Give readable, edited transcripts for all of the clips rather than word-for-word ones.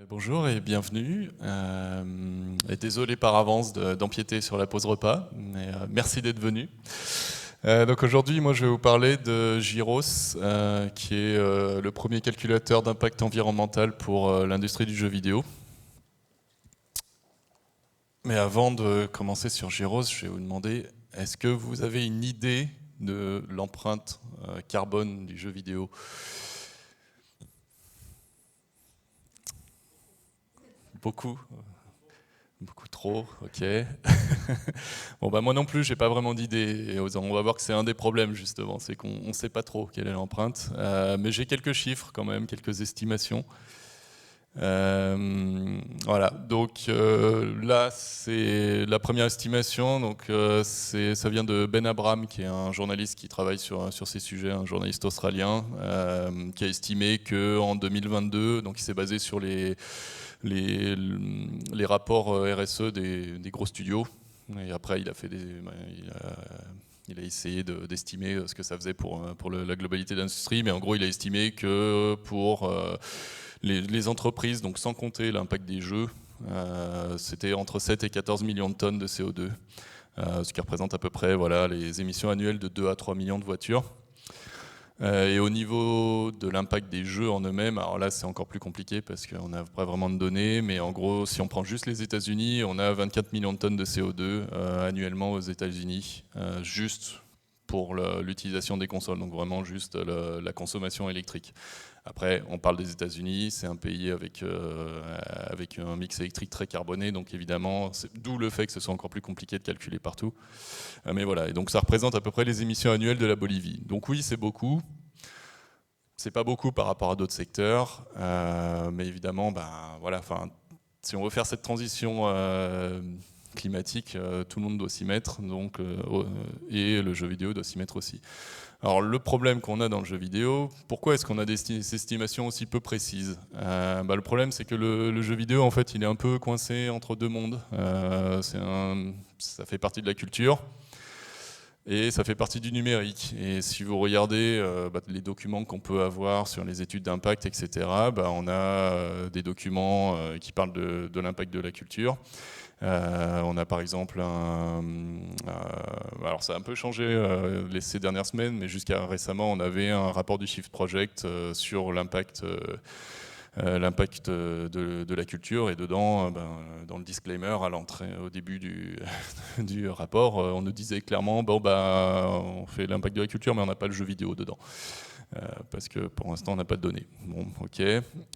Bonjour et bienvenue. Et désolé par avance d'empiéter sur la pause repas, mais merci d'être venu. Donc aujourd'hui, moi je vais vous parler de Gyros, qui est le premier calculateur d'impact environnemental pour l'industrie du jeu vidéo. Mais avant de commencer sur Gyros, je vais vous demander, est-ce que vous avez une idée de l'empreinte carbone du jeu vidéo ? Beaucoup ? Beaucoup trop, ok. Bon bah moi non plus, j'ai pas vraiment d'idée. Et on va voir que c'est un des problèmes justement, c'est qu'on ne sait pas trop quelle est l'empreinte. Mais j'ai quelques chiffres quand même, quelques estimations. Voilà, donc là c'est la première estimation. Donc ça vient de Ben Abraham, qui est un journaliste qui travaille sur ces sujets, un journaliste australien, qui a estimé qu'en 2022, donc il s'est basé sur les rapports RSE des gros studios. Et après, il a essayé d'estimer ce que ça faisait pour la globalité de l'industrie, mais en gros, il a estimé que pour les entreprises, donc sans compter l'impact des jeux, c'était entre 7 et 14 millions de tonnes de CO2, ce qui représente à peu près les émissions annuelles de 2 à 3 millions de voitures. Et au niveau de l'impact des jeux en eux-mêmes, alors là c'est encore plus compliqué parce qu'on n'a pas vraiment de données, mais en gros si on prend juste les États-Unis, on a 24 millions de tonnes de CO2 annuellement aux États-Unis, juste pour l'utilisation des consoles, donc vraiment juste la consommation électrique. Après, on parle des États-Unis, c'est un pays avec un mix électrique très carboné, donc évidemment, d'où le fait que ce soit encore plus compliqué de calculer partout. Mais voilà, et donc ça représente à peu près les émissions annuelles de la Bolivie. Donc oui, c'est beaucoup. C'est pas beaucoup par rapport à d'autres secteurs, mais évidemment, si on veut faire cette transition climatique, tout le monde doit s'y mettre, et le jeu vidéo doit s'y mettre aussi. Alors le problème qu'on a dans le jeu vidéo, pourquoi est-ce qu'on a des estimations aussi peu précises ? Le problème c'est que le jeu vidéo en fait il est un peu coincé entre deux mondes. Ça fait partie de la culture et ça fait partie du numérique. Et si vous regardez les documents qu'on peut avoir sur les études d'impact, etc., on a des documents qui parlent de l'impact de la culture. On a par exemple alors ça a un peu changé ces dernières semaines, mais jusqu'à récemment on avait un rapport du Shift Project sur l'impact de la culture, et dedans, dans le disclaimer à l'entrée, au début du rapport, on nous disait clairement on fait l'impact de la culture mais on n'a pas le jeu vidéo dedans. Parce que pour l'instant on n'a pas de données. Bon, ok.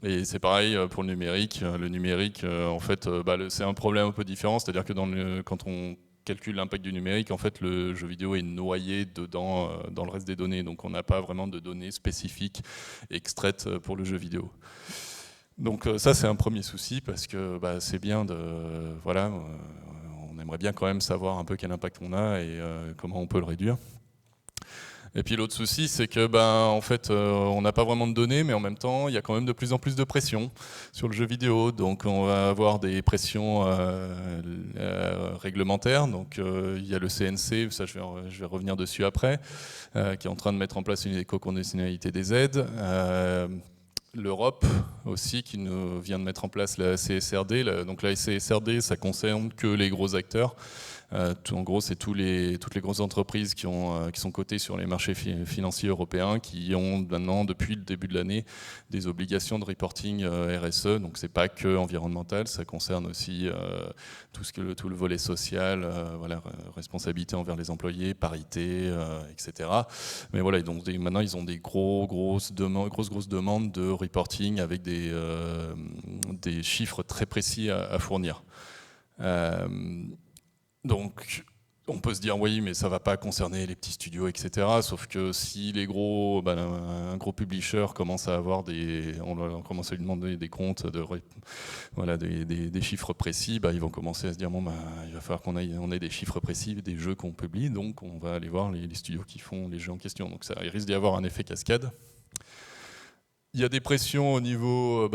Et c'est pareil pour le numérique. Le numérique, en fait, c'est un problème un peu différent, c'est-à-dire que quand on calcule l'impact du numérique, en fait, le jeu vidéo est noyé dedans dans le reste des données, donc on n'a pas vraiment de données spécifiques extraites pour le jeu vidéo. Donc ça c'est un premier souci, parce que c'est bien on aimerait bien quand même savoir un peu quel impact on a et comment on peut le réduire. Et puis l'autre souci, c'est que en fait, on n'a pas vraiment de données, mais en même temps, il y a quand même de plus en plus de pression sur le jeu vidéo. Donc on va avoir des pressions réglementaires. Donc il y a le CNC, ça je vais revenir dessus après, qui est en train de mettre en place une éco-conditionnalité des aides. L'Europe aussi qui vient de mettre en place la CSRD. Donc la CSRD, ça concerne que les gros acteurs. En gros, c'est toutes les grosses entreprises qui sont cotées sur les marchés financiers européens, qui ont maintenant, depuis le début de l'année, des obligations de reporting RSE. Donc c'est pas que environnemental, ça concerne aussi tout le volet social, responsabilité envers les employés, parité, etc. Mais voilà, donc maintenant ils ont des grosses demandes de reporting avec des chiffres très précis à fournir. Donc, on peut se dire oui, mais ça va pas concerner les petits studios, etc. Sauf que si un gros publisher commence à avoir on commence à lui demander des comptes, des chiffres précis, ils vont commencer à se dire il va falloir qu'on ait des chiffres précis des jeux qu'on publie, donc on va aller voir les studios qui font les jeux en question. Donc il risque d'y avoir un effet cascade. Il y a des pressions au niveau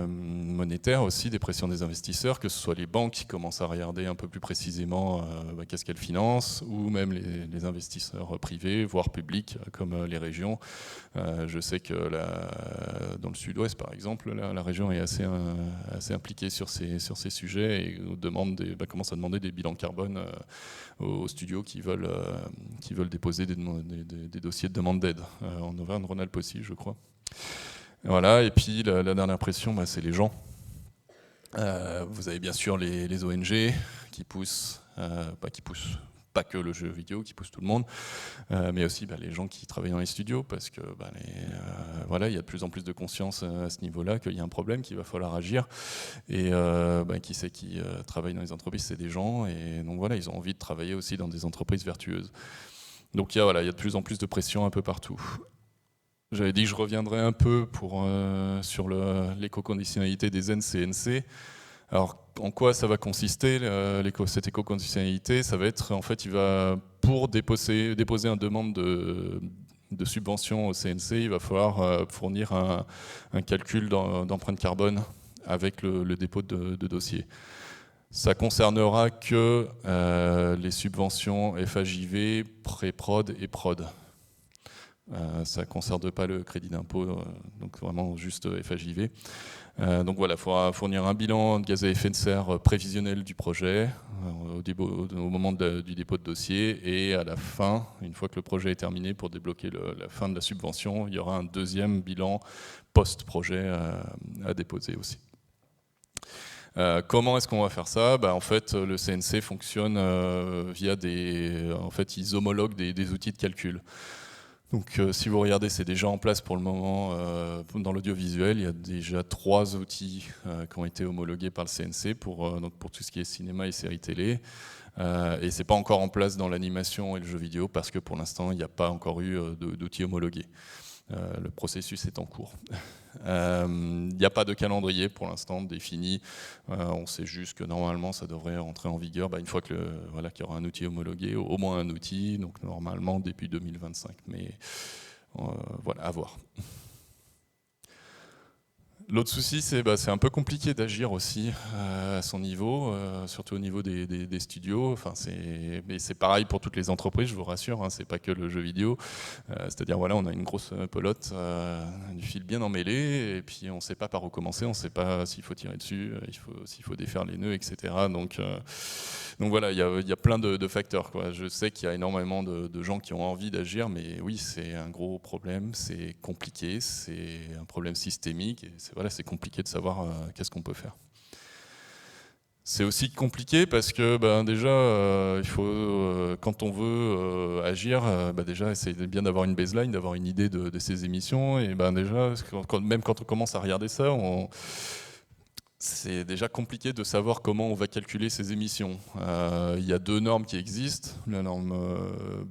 monétaire aussi, des pressions des investisseurs, que ce soit les banques qui commencent à regarder un peu plus précisément qu'est-ce qu'elles financent, ou même les investisseurs privés, voire publics, comme les régions. Je sais que dans le sud-ouest, par exemple, la région est assez impliquée sur ces sujets et commence à demander des bilans carbone aux studios qui veulent déposer des dossiers de demande d'aide, en Auvergne-Rhône-Alpes aussi, je crois. Voilà, et puis la dernière pression, c'est les gens. Vous avez bien sûr les ONG qui poussent pas que le jeu vidéo, qui poussent tout le monde, mais aussi les gens qui travaillent dans les studios, parce que il y a de plus en plus de conscience à ce niveau-là qu'il y a un problème, qu'il va falloir agir. Et qui travaille dans les entreprises, c'est des gens, et donc voilà, ils ont envie de travailler aussi dans des entreprises vertueuses. Donc il y a de plus en plus de pression un peu partout. J'avais dit que je reviendrais un peu sur l'éco-conditionnalité des NCNC. Alors, en quoi ça va consister, cette éco-conditionnalité? Ça va être, en fait, pour déposer une demande de subvention au CNC, il va falloir fournir un calcul d'empreinte carbone avec le dépôt de dossier. Ça concernera que les subventions FAJV, pré-prod et prod. Ça ne concerne pas le crédit d'impôt, donc vraiment juste FAJV. Donc voilà, il faudra fournir un bilan de gaz à effet de serre prévisionnel du projet au moment du dépôt de dossier, et à la fin, une fois que le projet est terminé, pour débloquer la fin de la subvention, il y aura un deuxième bilan post-projet à déposer aussi. Comment est-ce qu'on va faire ça? En fait, le CNC fonctionne via ils homologuent des outils de calcul. Donc si vous regardez, c'est déjà en place pour le moment dans l'audiovisuel. Il y a déjà 3 outils qui ont été homologués par le CNC pour tout ce qui est cinéma et séries télé. Et c'est pas encore en place dans l'animation et le jeu vidéo, parce que pour l'instant, il n'y a pas encore eu d'outils homologués. Le processus est en cours. Il n'y a pas de calendrier pour l'instant défini. On sait juste que normalement ça devrait entrer en vigueur une fois qu'il y aura un outil homologué, au moins un outil, donc normalement début 2025. Mais voilà, à voir. L'autre souci, c'est un peu compliqué d'agir aussi à son niveau, surtout au niveau des studios. Mais c'est pareil pour toutes les entreprises, je vous rassure, hein, c'est pas que le jeu vidéo. C'est-à-dire, on a une grosse pelote, du fil bien emmêlé, et puis on ne sait pas par où commencer, on ne sait pas s'il faut tirer dessus, s'il faut défaire les nœuds, etc. Donc voilà, il y a plein de facteurs, quoi. Je sais qu'il y a énormément de gens qui ont envie d'agir, mais oui, c'est un gros problème, c'est compliqué, c'est un problème systémique, et c'est compliqué de savoir qu'est-ce qu'on peut faire. C'est aussi compliqué parce que déjà, il faut, quand on veut agir, déjà essayer bien d'avoir une baseline, d'avoir une idée de ces émissions, et déjà, même quand on commence à regarder ça, c'est déjà compliqué de savoir comment on va calculer ces émissions. Il y a 2 normes qui existent, la norme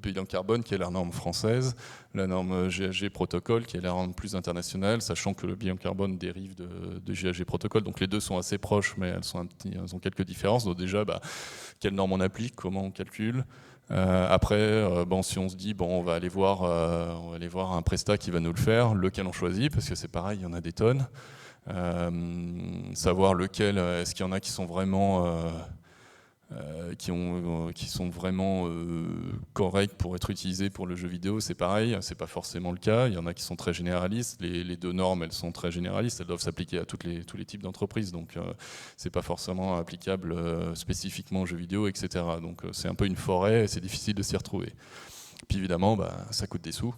bilan carbone qui est la norme française, la norme GHG protocole qui est la norme plus internationale, sachant que le bilan carbone dérive de GHG protocole, donc les deux sont assez proches, mais elles ont quelques différences. Donc déjà, quelle norme on applique, comment on calcule. Après, si on se dit on va aller voir un prestat qui va nous le faire, lequel on choisit, parce que c'est pareil, il y en a des tonnes. Savoir lequel, est-ce qu'il y en a qui sont vraiment corrects pour être utilisés pour le jeu vidéo, c'est pareil, c'est pas forcément le cas. Il y en a qui sont très généralistes. Les 2 normes, elles sont très généralistes, elles doivent s'appliquer à tous les types d'entreprises, donc c'est pas forcément applicable spécifiquement au jeu vidéo, etc. Donc c'est un peu une forêt et c'est difficile de s'y retrouver. Puis évidemment, ça coûte des sous.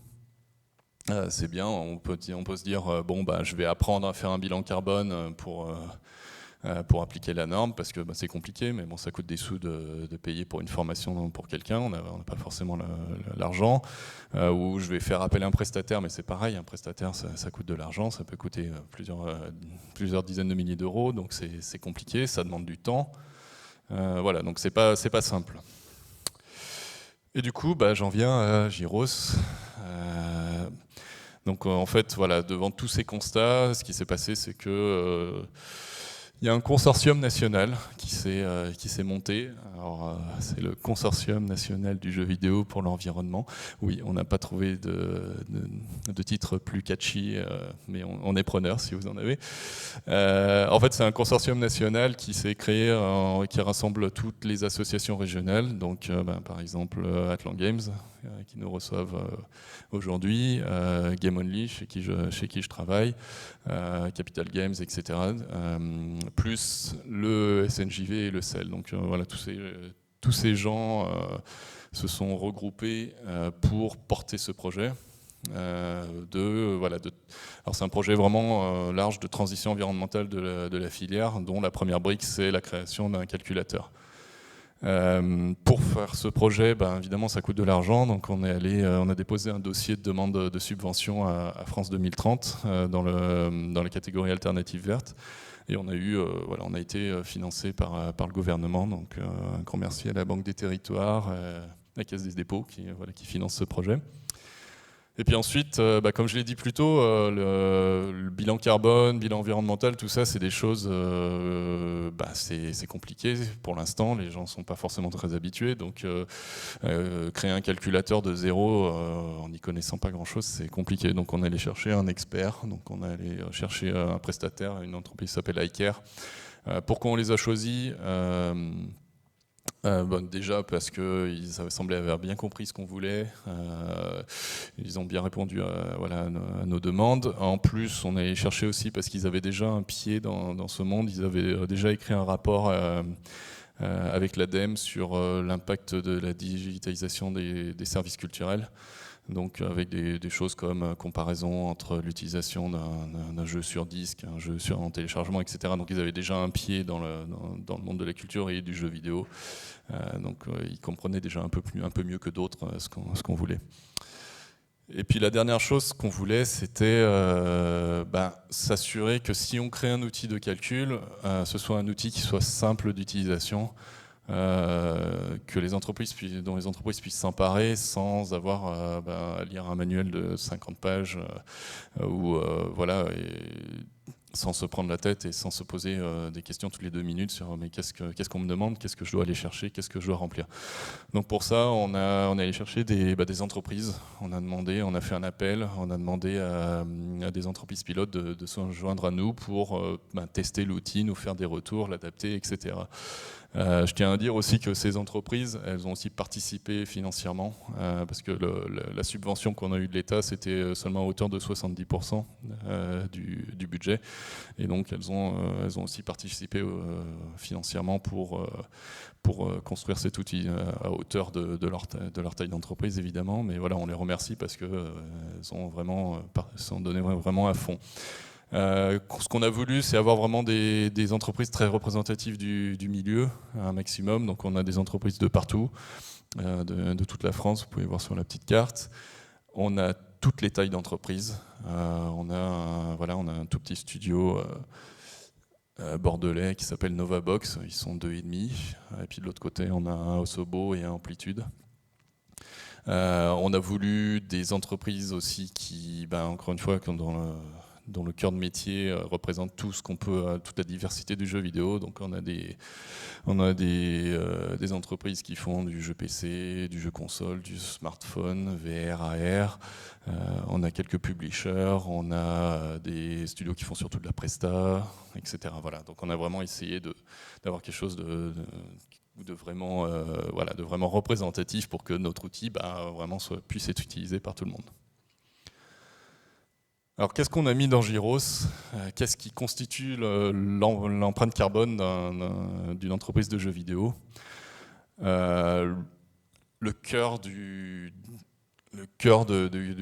C'est bien, on peut se dire je vais apprendre à faire un bilan carbone pour appliquer la norme, parce que c'est compliqué, mais ça coûte des sous de payer pour une formation pour quelqu'un, on n'a pas forcément l'argent. Ou je vais faire appel à un prestataire, mais c'est pareil, un prestataire ça coûte de l'argent, ça peut coûter plusieurs dizaines de milliers d'euros, donc c'est compliqué, ça demande du temps. Voilà, donc c'est pas simple. Et du coup, j'en viens à Gyros. Donc en fait, devant tous ces constats, ce qui s'est passé, c'est que Il y a un consortium national qui s'est monté. C'est le Consortium national du jeu vidéo pour l'environnement. Oui, on n'a pas trouvé de titre plus catchy, mais on est preneur si vous en avez. En fait, c'est un consortium national qui s'est créé, qui rassemble toutes les associations régionales. Donc, par exemple, Atlan Games, qui nous reçoivent aujourd'hui, Game Only, chez qui je travaille, Capital Games, etc. Plus le SNJV et le CEL. Donc voilà, tous ces gens se sont regroupés pour porter ce projet. Alors c'est un projet vraiment large de transition environnementale de la filière, dont la première brique, c'est la création d'un calculateur. Pour faire ce projet, évidemment, ça coûte de l'argent, donc on a déposé un dossier de demande de subvention à France 2030 dans la catégorie alternative verte, et on a été financé par le gouvernement, donc un grand merci à la Banque des Territoires, la Caisse des dépôts qui finance ce projet. Et puis ensuite, comme je l'ai dit plus tôt, le bilan carbone, bilan environnemental, tout ça, c'est des choses, c'est compliqué pour l'instant. Les gens ne sont pas forcément très habitués. Donc, créer un calculateur de zéro en n'y connaissant pas grand-chose, c'est compliqué. Donc, on est allé chercher un expert. Donc, on est allé chercher un prestataire, une entreprise qui s'appelle iCare. Pourquoi on les a choisis déjà parce qu'ils semblaient avoir bien compris ce qu'on voulait, ils ont bien répondu à nos demandes. En plus, on est cherché aussi parce qu'ils avaient déjà un pied dans ce monde, ils avaient déjà écrit un rapport avec l'ADEME sur l'impact de la digitalisation des services culturels. Donc avec des choses comme comparaison entre l'utilisation d'un jeu sur disque, un jeu en téléchargement, etc. Donc ils avaient déjà un pied dans le monde de la culture et du jeu vidéo. Donc ils comprenaient déjà un peu mieux que d'autres ce qu'on voulait. Et puis la dernière chose qu'on voulait, c'était s'assurer que si on crée un outil de calcul, ce soit un outil qui soit simple d'utilisation, dont les entreprises puissent s'emparer sans avoir à lire un manuel de 50 pages sans se prendre la tête et sans se poser des questions toutes les 2 minutes sur mais qu'est-ce qu'on me demande, qu'est-ce que je dois aller chercher, qu'est-ce que je dois remplir. Donc pour ça, on est allé chercher des entreprises. On a fait un appel, on a demandé à des entreprises pilotes de se joindre à nous pour tester l'outil, nous faire des retours, l'adapter, etc. Je tiens à dire aussi que ces entreprises, elles ont aussi participé financièrement, parce que la subvention qu'on a eue de l'État, c'était seulement à hauteur de 70% du budget. Et donc elles ont aussi participé financièrement pour construire cet outil à hauteur de leur taille d'entreprise, évidemment. Mais voilà, on les remercie parce qu'elles sont données vraiment à fond. Ce qu'on a voulu, c'est avoir vraiment des entreprises très représentatives du milieu, un maximum. Donc on a des entreprises de partout, de toute la France, vous pouvez voir sur la petite carte. On a toutes les tailles d'entreprises. On a un tout petit studio bordelais qui s'appelle Novabox, ils sont 2,5. Et puis de l'autre côté, on a un Osobo et un Amplitude. On a voulu des entreprises aussi qui, encore une fois, dont le cœur de métier représente tout ce qu'on peut, toute la diversité du jeu vidéo. Donc on a des entreprises qui font du jeu PC, du jeu console, du smartphone, VR, AR. On a quelques publishers, on a des studios qui font surtout de la presta, etc. Voilà. Donc on a vraiment essayé d'avoir quelque chose de vraiment représentatif pour que notre outil puisse être utilisé par tout le monde. Alors, qu'est-ce qu'on a mis dans Gyros ? Qu'est-ce qui constitue l'empreinte carbone d'une entreprise de jeux vidéo ? Le cœur du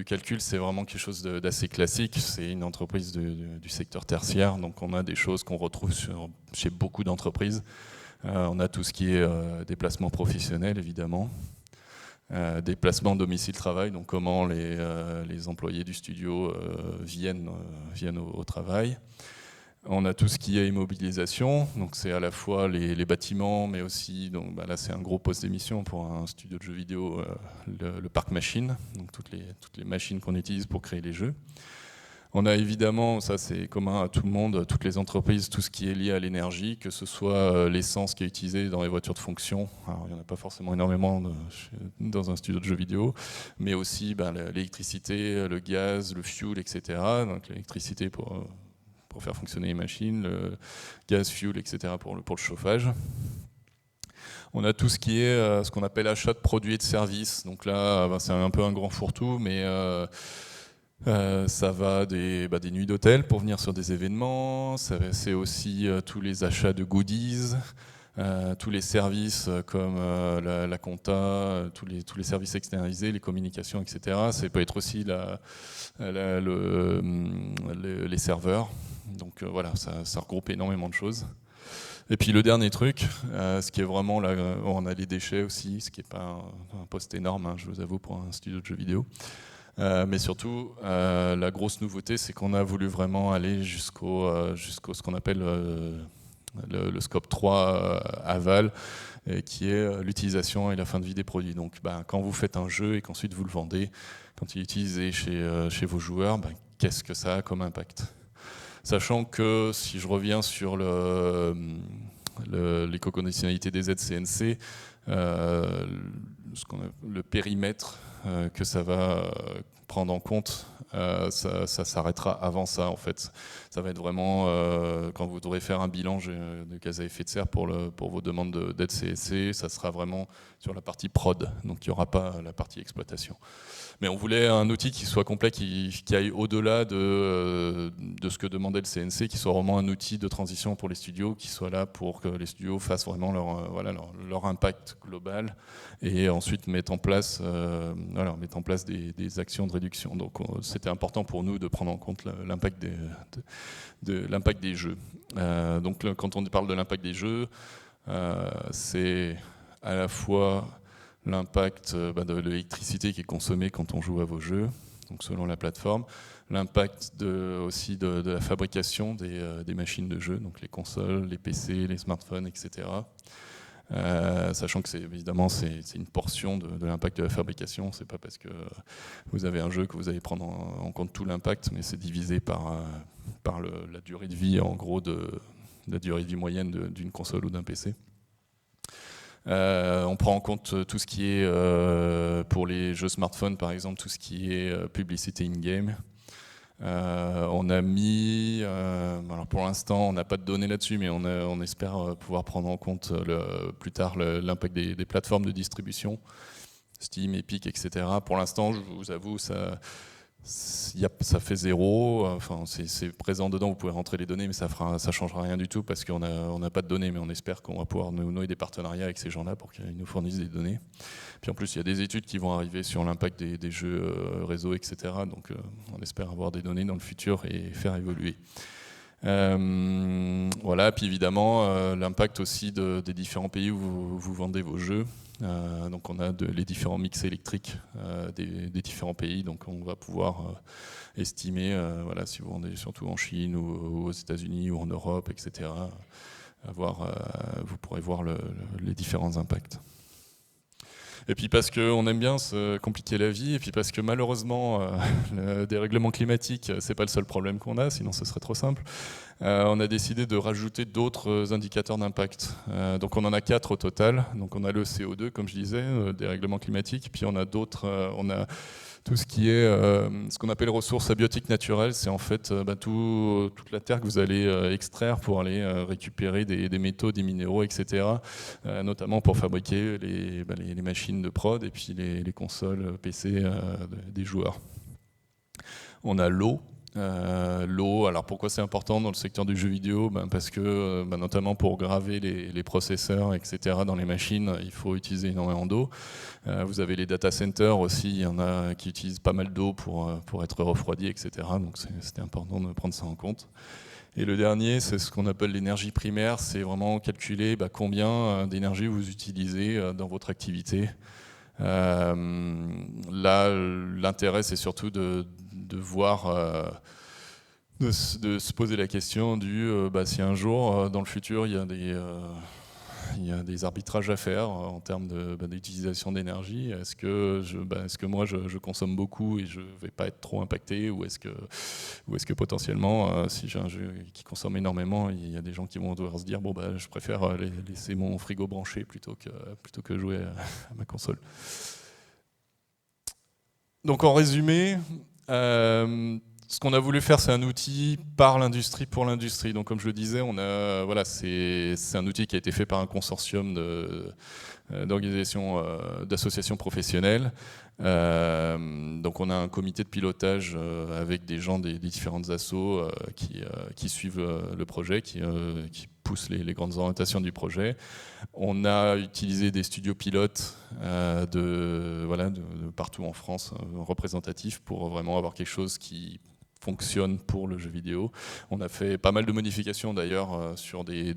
calcul, c'est vraiment quelque chose d'assez classique. C'est une entreprise du secteur tertiaire, donc on a des choses qu'on retrouve chez beaucoup d'entreprises. On a tout ce qui est déplacement professionnel, évidemment. Déplacement domicile-travail, donc comment les employés du studio viennent au travail. On a tout ce qui est immobilisation, donc c'est à la fois les bâtiments, mais aussi, donc là c'est un gros poste d'émission pour un studio de jeux vidéo, le parc machine, donc toutes les machines qu'on utilise pour créer les jeux. On a évidemment, ça c'est commun à tout le monde, à toutes les entreprises, tout ce qui est lié à l'énergie, que ce soit l'essence qui est utilisée dans les voitures de fonction. Alors, il n'y en a pas forcément énormément dans un studio de jeux vidéo, mais aussi l'électricité, le gaz, le fuel, etc. Donc l'électricité pour faire fonctionner les machines, le gaz, fuel, etc. pour le chauffage. On a tout ce qui est ce qu'on appelle achat de produits et de services. Donc là, c'est un peu un grand fourre-tout, mais ça va des nuits d'hôtel pour venir sur des événements, c'est aussi tous les achats de goodies, tous les services comme la compta, tous les services externalisés, les communications, etc. Ça peut être aussi les serveurs. Donc voilà, ça regroupe énormément de choses. Et puis le dernier truc, ce qui est vraiment là, on a les déchets aussi, ce qui n'est pas un poste énorme, hein, je vous avoue, pour un studio de jeux vidéo. Mais surtout, la grosse nouveauté, c'est qu'on a voulu vraiment aller jusqu'au ce qu'on appelle le scope 3 aval, qui est l'utilisation et la fin de vie des produits. Donc quand vous faites un jeu et qu'ensuite vous le vendez, quand il est utilisé chez vos joueurs, qu'est-ce que ça a comme impact ? Sachant que si je reviens sur l'éco-conditionnalité des aides CNC, le périmètre que ça va prendre en compte, ça s'arrêtera avant ça en fait. Ça va être vraiment quand vous devrez faire un bilan de gaz à effet de serre pour vos demandes d'aide CNC, ça sera vraiment sur la partie prod, donc il n'y aura pas la partie exploitation. Mais on voulait un outil qui soit complet, qui aille au-delà de ce que demandait le CNC, qui soit vraiment un outil de transition pour les studios, qui soit là pour que les studios fassent vraiment leur impact global et ensuite mettre en place des actions de réduction. Donc c'était important pour nous de prendre en compte l'impact des jeux. Donc quand on parle de l'impact des jeux, c'est à la fois l'impact de l'électricité qui est consommée quand on joue à vos jeux, donc selon la plateforme, l'impact aussi de la fabrication des machines de jeu, donc les consoles, les PC, les smartphones, etc. Sachant que évidemment c'est une portion de l'impact de la fabrication, c'est pas parce que vous avez un jeu que vous allez prendre en compte tout l'impact, mais c'est divisé par la durée de vie, en gros, la durée de vie moyenne d'une console ou d'un PC. On prend en compte tout ce qui est, pour les jeux smartphones par exemple, tout ce qui est publicité in-game. On a mis, alors pour l'instant on n'a pas de données là-dessus, mais on espère pouvoir prendre en compte plus tard l'impact des plateformes de distribution, Steam, Epic, etc. Pour l'instant, je vous avoue, ça fait 0, enfin, c'est présent dedans, vous pouvez rentrer les données, mais ça changera rien du tout parce qu'on n'a pas de données, mais on espère qu'on va pouvoir nouer des partenariats avec ces gens-là pour qu'ils nous fournissent des données. Puis en plus, il y a des études qui vont arriver sur l'impact des jeux réseau, etc. Donc on espère avoir des données dans le futur et faire évoluer. Voilà, puis évidemment, l'impact aussi des différents pays où vous vendez vos jeux. Donc on a les différents mix électriques des différents pays, donc on va pouvoir estimer, si vous vendez surtout en Chine ou aux États-Unis ou en Europe, etc. Vous pourrez voir les différents impacts. Et puis parce qu'on aime bien se compliquer la vie, et puis parce que malheureusement, le dérèglement climatique, c'est pas le seul problème qu'on a, sinon ce serait trop simple. On a décidé de rajouter d'autres indicateurs d'impact. Donc on en a 4 au total. Donc on a le CO2, comme je disais, dérèglement climatique, puis on a d'autres, on a tout ce qui est ce qu'on appelle ressources abiotiques naturelles, c'est en fait toute la terre que vous allez extraire pour aller récupérer des métaux, des minéraux, etc. Notamment pour fabriquer les machines de prod et puis les consoles PC des joueurs. On a l'eau. L'eau, alors pourquoi c'est important dans le secteur du jeu vidéo ? Parce que notamment pour graver les processeurs, etc. dans les machines, il faut utiliser énormément d'eau. Vous avez les data centers aussi, il y en a qui utilisent pas mal d'eau pour être refroidis, etc. Donc c'était important de prendre ça en compte. Et le dernier, c'est ce qu'on appelle l'énergie primaire, c'est vraiment calculer combien d'énergie vous utilisez dans votre activité. Là, l'intérêt, c'est surtout de voir, de se poser la question si un jour, dans le futur, il y a il y a des arbitrages à faire en termes d'utilisation d'énergie. Est-ce que moi je consomme beaucoup et je ne vais pas être trop impacté, ou est-ce que potentiellement, si j'ai un jeu qui consomme énormément, il y a des gens qui vont devoir se dire bon, je préfère laisser mon frigo branché plutôt que jouer à ma console. Donc en résumé, ce qu'on a voulu faire, c'est un outil par l'industrie, pour l'industrie. Donc comme je le disais, c'est un outil qui a été fait par un consortium d'organisations, d'associations professionnelles. Donc on a un comité de pilotage avec des gens des différentes assos qui suivent le projet, qui poussent les grandes orientations du projet. On a utilisé des studios pilotes de partout en France, représentatifs, pour vraiment avoir quelque chose qui fonctionne pour le jeu vidéo. On a fait pas mal de modifications d'ailleurs sur des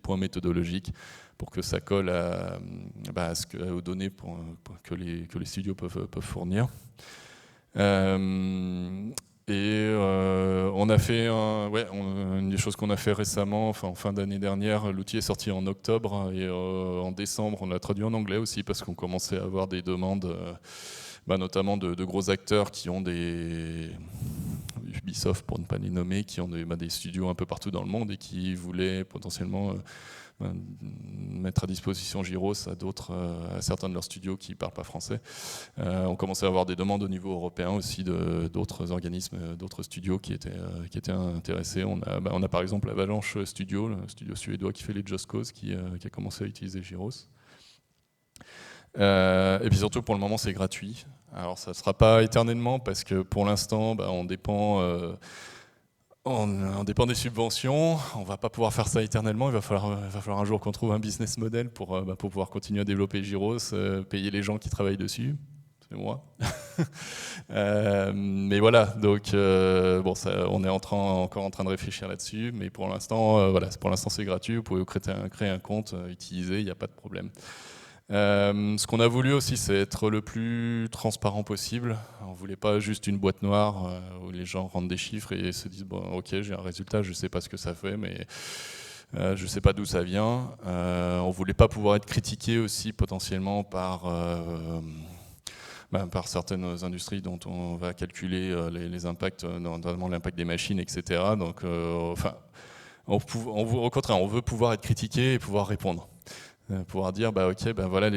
points méthodologiques pour que ça colle aux données que les studios peuvent fournir. On a fait une des choses qu'on a fait récemment, en fin d'année dernière. L'outil est sorti en octobre, et en décembre on l'a traduit en anglais aussi, parce qu'on commençait à avoir des demandes notamment de gros acteurs qui ont des Ubisoft, pour ne pas les nommer, qui ont des studios un peu partout dans le monde et qui voulaient potentiellement mettre à disposition Gyros à certains de leurs studios qui ne parlent pas français. On commençait à avoir des demandes au niveau européen aussi d'autres organismes, d'autres studios qui étaient intéressés. On a par exemple Avalanche Studio, le studio suédois qui fait les Just Cause, qui a commencé à utiliser Gyros. Et puis surtout, pour le moment, c'est gratuit. Alors ça ne sera pas éternellement, parce que pour l'instant, on dépend des subventions. On ne va pas pouvoir faire ça éternellement. Il va falloir un jour qu'on trouve un business model pour pouvoir continuer à développer Gyros, payer les gens qui travaillent dessus. C'est moi. Mais voilà, donc on est encore en train de réfléchir là-dessus, mais pour l'instant, c'est gratuit. Vous pouvez créer un compte, utiliser, il n'y a pas de problème. Ce qu'on a voulu aussi, c'est être le plus transparent possible. On ne voulait pas juste une boîte noire où les gens rentrent des chiffres et se disent bon, ok, j'ai un résultat, je ne sais pas ce que ça fait, mais je ne sais pas d'où ça vient. On ne voulait pas pouvoir être critiqué aussi potentiellement par certaines industries dont on va calculer les impacts, notamment l'impact des machines, etc. Donc, au contraire, on veut pouvoir être critiqué et pouvoir répondre. Pouvoir dire voilà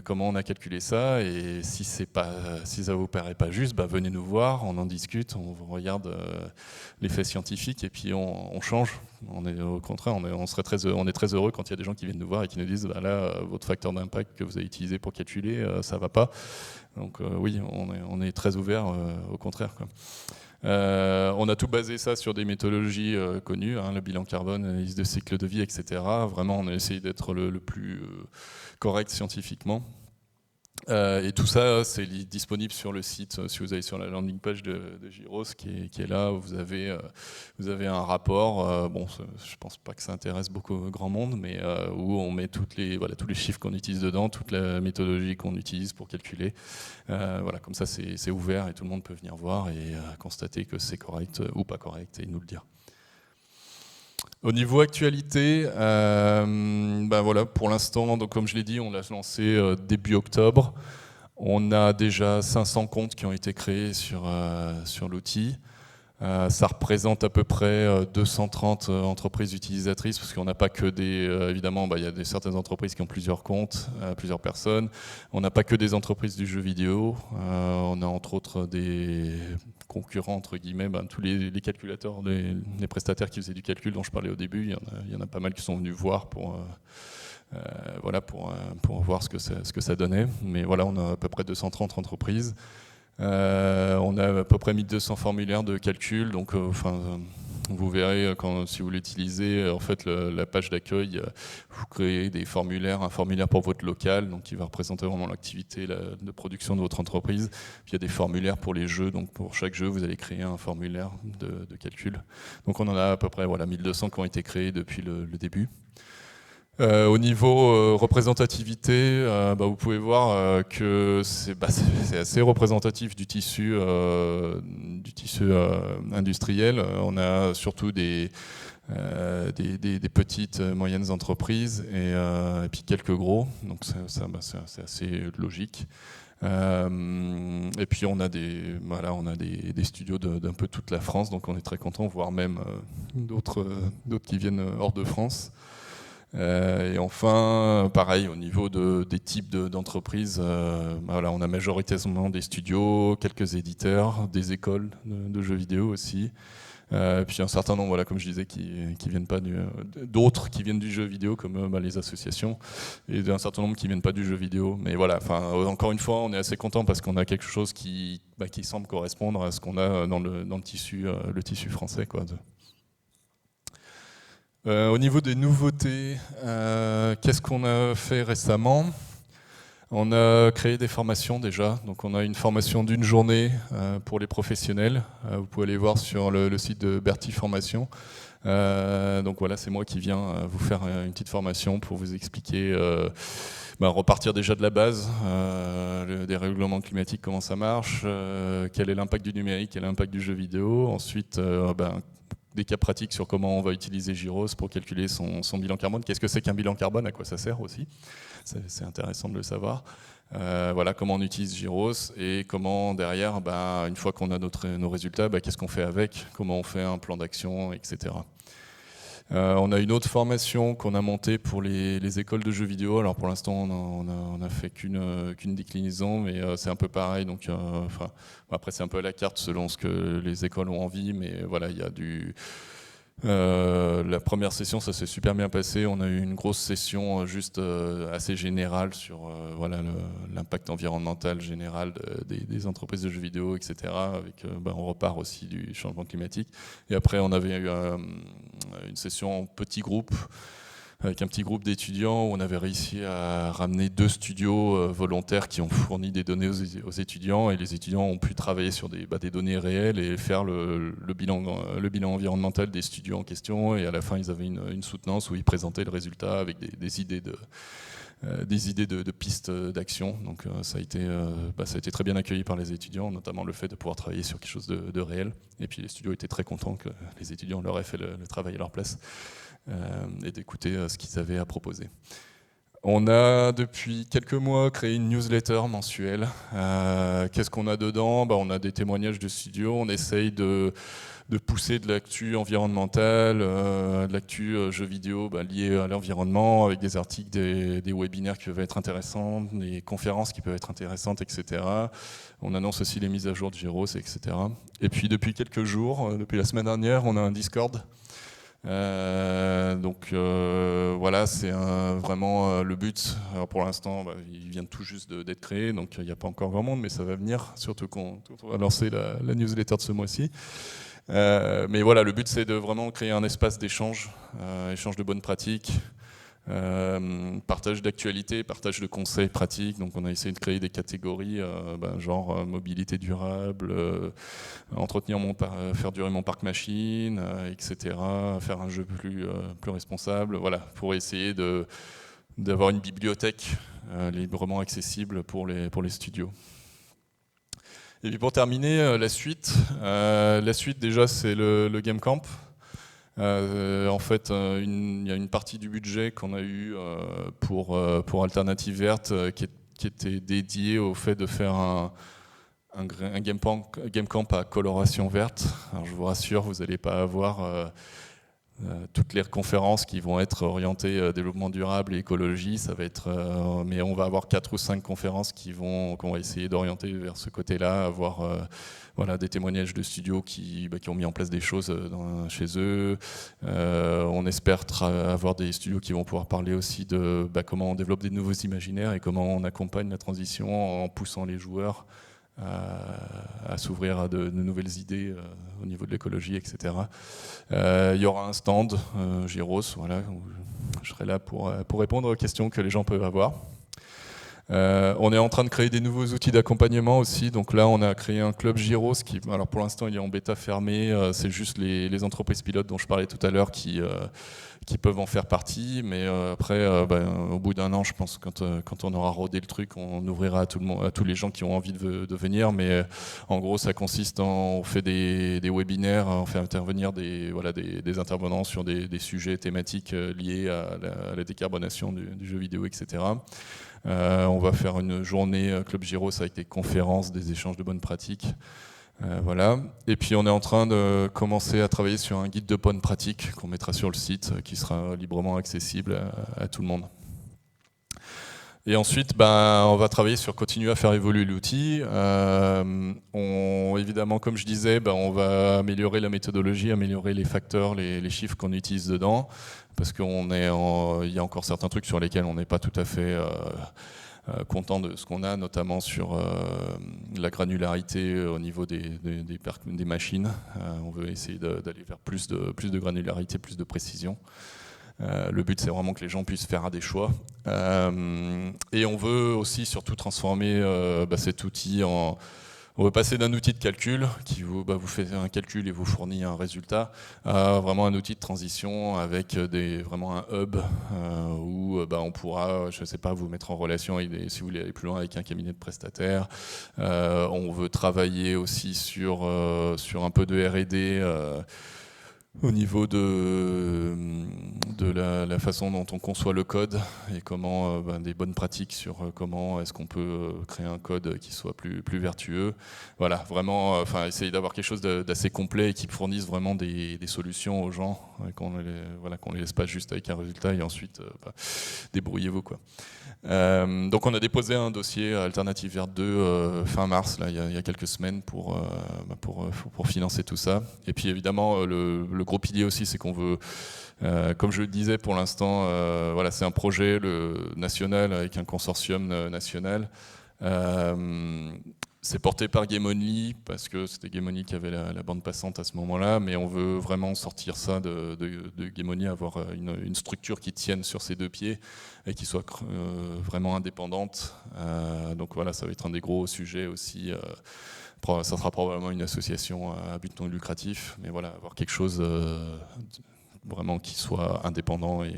comment on a calculé ça, et si ça vous paraît pas juste, venez nous voir, on en discute, on regarde les faits scientifiques, et puis on change. Au contraire, on est très heureux quand il y a des gens qui viennent nous voir et qui nous disent votre facteur d'impact que vous avez utilisé pour calculer, ça va pas. Donc oui, on est très ouvert, au contraire, quoi. On a tout basé ça sur des méthodologies connues, le bilan carbone, l'analyse de cycle de vie, etc. Vraiment, on a essayé d'être le plus correct scientifiquement. Et tout ça, c'est disponible sur le site. Si vous allez sur la landing page de Gyros, qui est là, vous avez un rapport. Je pense pas que ça intéresse beaucoup grand monde, mais où on met tous les chiffres qu'on utilise dedans, toute la méthodologie qu'on utilise pour calculer. Comme ça, c'est ouvert et tout le monde peut venir voir et constater que c'est correct ou pas correct et nous le dire. Au niveau actualité, pour l'instant, donc comme je l'ai dit, on l'a lancé début octobre. On a déjà 500 comptes qui ont été créés sur l'outil. Ça représente à peu près 230 entreprises utilisatrices, parce qu'on n'a pas que évidemment, il y a certaines entreprises qui ont plusieurs comptes, plusieurs personnes. On n'a pas que des entreprises du jeu vidéo. On a entre autres des concurrents, entre guillemets, tous les calculateurs, les prestataires qui faisaient du calcul dont je parlais au début. Il y en a pas mal qui sont venus voir pour voir ce que ça donnait. Mais voilà, on a à peu près 230 entreprises. On a à peu près 1200 formulaires de calcul, donc vous verrez si vous l'utilisez, en fait la page d'accueil, vous créez un formulaire pour votre local, donc qui va représenter vraiment l'activité de production de votre entreprise. Puis il y a des formulaires pour les jeux, donc pour chaque jeu vous allez créer un formulaire de calcul. Donc on en a à peu près 1200 qui ont été créés depuis le début. Au niveau représentativité, vous pouvez voir que c'est assez représentatif du tissu industriel. On a surtout des des petites, moyennes entreprises et puis quelques gros, donc c'est assez logique. Et puis on a des studios d'un peu toute la France, donc on est très content, voire même d'autres qui viennent hors de France. Et enfin, pareil, au niveau des types d'entreprises, voilà, on a majoritairement des studios, quelques éditeurs, des écoles de jeux vidéo aussi. Puis un certain nombre, voilà, comme je disais, qui viennent pas d'autres qui viennent du jeu vidéo, comme les associations, et un certain nombre qui viennent pas du jeu vidéo. Mais voilà, encore une fois, on est assez content parce qu'on a quelque chose qui semble correspondre à ce qu'on a dans le tissu français, quoi. Au niveau des nouveautés, qu'est-ce qu'on a fait récemment ? On a créé des formations déjà, donc on a une formation d'une journée pour les professionnels. Vous pouvez aller voir sur le site de Berti Formation. Donc voilà, c'est moi qui viens vous faire une petite formation pour vous expliquer, repartir déjà de la base, des règlements climatiques, comment ça marche, quel est l'impact du numérique, quel est l'impact du jeu vidéo. Ensuite, des cas pratiques sur comment on va utiliser Gyros pour calculer son bilan carbone. Qu'est-ce que c'est qu'un bilan carbone, à quoi ça sert aussi ? C'est intéressant de le savoir. Voilà comment on utilise Gyros et comment derrière, une fois qu'on a nos résultats, qu'est-ce qu'on fait avec, comment on fait un plan d'action, etc. On a une autre formation qu'on a montée pour les écoles de jeux vidéo. Alors pour l'instant, on a fait qu'une déclinaison, mais c'est un peu pareil. Donc, après, c'est un peu à la carte selon ce que les écoles ont envie, mais voilà, il y a la première session, ça s'est super bien passé. On a eu une grosse session juste assez générale sur l'impact environnemental général des entreprises de jeux vidéo, etc. Avec, on repart aussi du changement climatique. Et après, on avait eu une session en petit groupe, avec un petit groupe d'étudiants où on avait réussi à ramener 2 studios volontaires qui ont fourni des données aux étudiants, et les étudiants ont pu travailler sur des données réelles et faire le bilan environnemental des studios en question, et à la fin ils avaient une soutenance où ils présentaient le résultat avec des idées de pistes d'action. Donc ça a été très bien accueilli par les étudiants, notamment le fait de pouvoir travailler sur quelque chose de réel, et puis les studios étaient très contents que les étudiants leur aient fait le travail à leur place. Et d'écouter ce qu'ils avaient à proposer. On a depuis quelques mois créé une newsletter mensuelle. Qu'est-ce qu'on a dedans ? On a des témoignages de studios, on essaye de pousser de l'actu environnementale, de l'actu jeux vidéo lié à l'environnement, avec des articles, des webinaires qui peuvent être intéressants, des conférences qui peuvent être intéressantes, etc. On annonce aussi les mises à jour de Gyros, etc. Et puis depuis quelques jours, depuis la semaine dernière, on a un Discord. Voilà, c'est vraiment le but. Alors pour l'instant, il vient tout juste d'être créé, donc il n'y a pas encore grand monde, mais ça va venir, surtout quand on va lancer la newsletter de ce mois-ci. Mais voilà, le but c'est de vraiment créer un espace d'échange, échange de bonnes pratiques, partage d'actualités, partage de conseils pratiques. Donc on a essayé de créer des catégories genre mobilité durable, faire durer mon parc machine, etc. Faire un jeu plus responsable, voilà, pour essayer d'avoir une bibliothèque librement accessible pour les studios. Et puis pour terminer, la suite déjà c'est le Game Camp. En fait, il y a une partie du budget qu'on a eu pour Alternative Verte qui était dédiée au fait de faire un game camp à coloration verte. Alors je vous rassure, vous n'allez pas avoir toutes les conférences qui vont être orientées développement durable et écologie. Ça va être, mais on va avoir 4 ou 5 conférences qu'on va essayer d'orienter vers ce côté-là, avoir des témoignages de studios qui ont mis en place des choses chez eux. On espère avoir des studios qui vont pouvoir parler aussi de comment on développe des nouveaux imaginaires et comment on accompagne la transition en poussant les joueurs à s'ouvrir à de nouvelles idées au niveau de l'écologie, etc. Il y aura un stand Gyros, voilà, où je serai là pour répondre aux questions que les gens peuvent avoir. On est en train de créer des nouveaux outils d'accompagnement aussi. Donc là, on a créé un club Giros alors pour l'instant, il est en bêta fermé. C'est juste les entreprises pilotes dont je parlais tout à l'heure qui peuvent en faire partie. Mais après, au bout d'un an, je pense, quand on aura rodé le truc, on ouvrira à tout le monde, à tous les gens qui ont envie de venir. Mais en gros, ça consiste on fait des webinaires, on fait intervenir des intervenants sur des sujets thématiques liés à la décarbonation du jeu vidéo, etc. On va faire une journée Club Giros avec des conférences, des échanges de bonnes pratiques. Voilà. Et puis on est en train de commencer à travailler sur un guide de bonnes pratiques qu'on mettra sur le site, qui sera librement accessible à tout le monde. Et ensuite, on va travailler sur continuer à faire évoluer l'outil. Évidemment, comme je disais, on va améliorer la méthodologie, améliorer les facteurs, les chiffres qu'on utilise dedans, parce qu'il y a encore certains trucs sur lesquels on n'est pas tout à fait content de ce qu'on a, notamment sur la granularité au niveau des machines. On veut essayer d'aller vers plus de granularité, plus de précision. Le but, c'est vraiment que les gens puissent faire des choix. Et on veut aussi surtout transformer cet outil en... On veut passer d'un outil de calcul qui vous fait un calcul et vous fournit un résultat à vraiment un outil de transition avec vraiment un hub où on pourra, je ne sais pas, vous mettre en relation, si vous voulez aller plus loin, avec un cabinet de prestataires. On veut travailler aussi sur un peu de R&D au niveau de la façon dont on conçoit le code et comment des bonnes pratiques sur comment est-ce qu'on peut créer un code qui soit plus vertueux. Voilà, vraiment, essayer d'avoir quelque chose d'assez complet et qui fournisse vraiment des solutions aux gens, qu'on les laisse pas juste avec un résultat et ensuite débrouillez-vous, quoi. Donc on a déposé un dossier Alternative Verte 2 fin mars, là, il y a quelques semaines pour financer tout ça. Et puis évidemment, le gros pilier aussi, c'est qu'on veut, comme je le disais pour l'instant, c'est un projet national avec un consortium national. C'est porté par Game Only, parce que c'était Game Only qui avait la bande passante à ce moment-là, mais on veut vraiment sortir ça de Game Only, avoir une structure qui tienne sur ses deux pieds et qui soit vraiment indépendante. Donc voilà, ça va être un des gros sujets aussi. Ça sera probablement une association à but non lucratif, mais voilà, avoir quelque chose vraiment qui soit indépendant et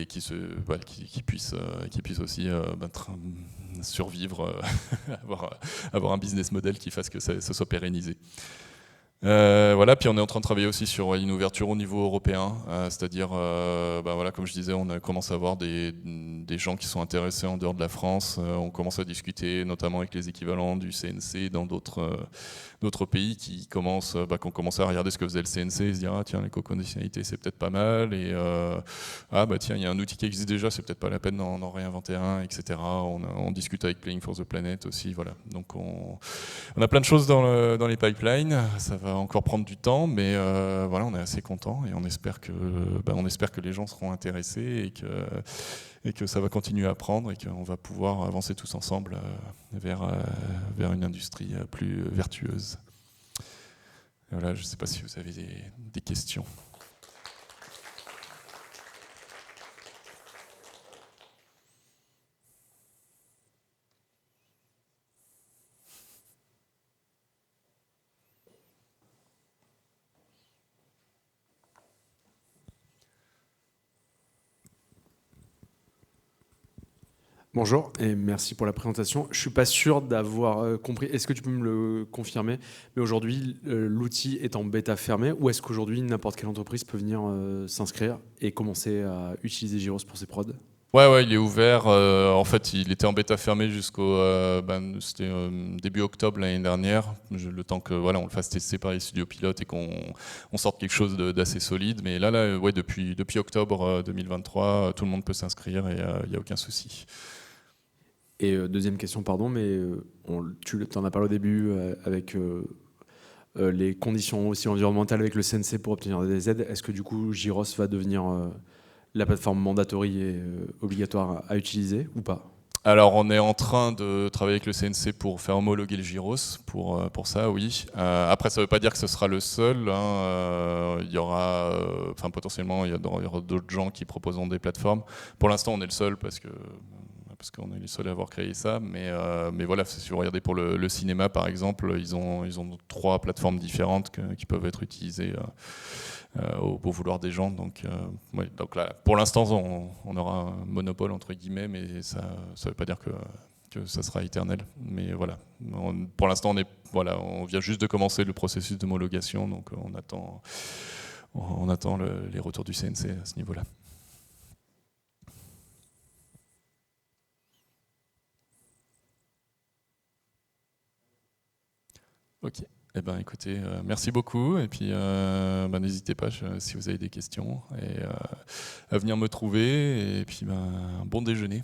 qui puisse aussi survivre, avoir un business model qui fasse que ça soit pérennisé. Puis on est en train de travailler aussi sur une ouverture au niveau européen, c'est-à-dire, comme je disais, on a commencé à avoir des gens qui sont intéressés en dehors de la France. On commence à discuter notamment avec les équivalents du CNC dans d'autres pays qui ont commencé à regarder ce que faisait le CNC et se dire tiens, l'éco-conditionnalité c'est peut-être pas mal, et tiens, il y a un outil qui existe déjà, c'est peut-être pas la peine d'en réinventer un, etc. On discute avec Playing for the Planet aussi, voilà. Donc on a plein de choses dans les pipelines. Ça va encore prendre du temps, mais on est assez content et on espère que les gens seront intéressés et que ça va continuer à prendre et qu'on va pouvoir avancer tous ensemble vers une industrie plus vertueuse. Voilà, je ne sais pas si vous avez des questions. Bonjour et merci pour la présentation. Je ne suis pas sûr d'avoir compris. Est-ce que tu peux me le confirmer? Mais aujourd'hui, l'outil est en bêta fermée, ou est-ce qu'aujourd'hui, n'importe quelle entreprise peut venir s'inscrire et commencer à utiliser Giros pour ses prods? Ouais, il est ouvert. En fait, il était en bêta fermé jusqu'au c'était début octobre l'année dernière. Le temps que on le fasse tester par les studios pilotes et qu'on sorte quelque chose d'assez solide. Mais là, depuis octobre 2023, tout le monde peut s'inscrire et il n'y a aucun souci. Et deuxième question, pardon, mais tu en as parlé au début avec les conditions aussi environnementales avec le CNC pour obtenir des aides. Est-ce que du coup, Giros va devenir la plateforme mandatory et obligatoire à utiliser ou pas? Alors, on est en train de travailler avec le CNC pour faire homologuer le gyros, pour ça, oui. Après, ça ne veut pas dire que ce sera le seul, hein. Il y aura, potentiellement, il y aura d'autres gens qui proposeront des plateformes. Pour l'instant, on est le seul parce qu'on est les seuls à avoir créé ça. Mais voilà, si vous regardez pour le cinéma, par exemple, ils ont 3 plateformes différentes qui peuvent être utilisées au beau vouloir des gens. Donc là, pour l'instant, on aura un monopole, entre guillemets, mais ça ne veut pas dire que ça sera éternel. Mais voilà, pour l'instant, on vient juste de commencer le processus d'homologation, donc on attend les retours du CNC à ce niveau-là. Ok. Eh ben, écoutez, merci beaucoup, et puis n'hésitez pas si vous avez des questions, et à venir me trouver, et puis bon déjeuner.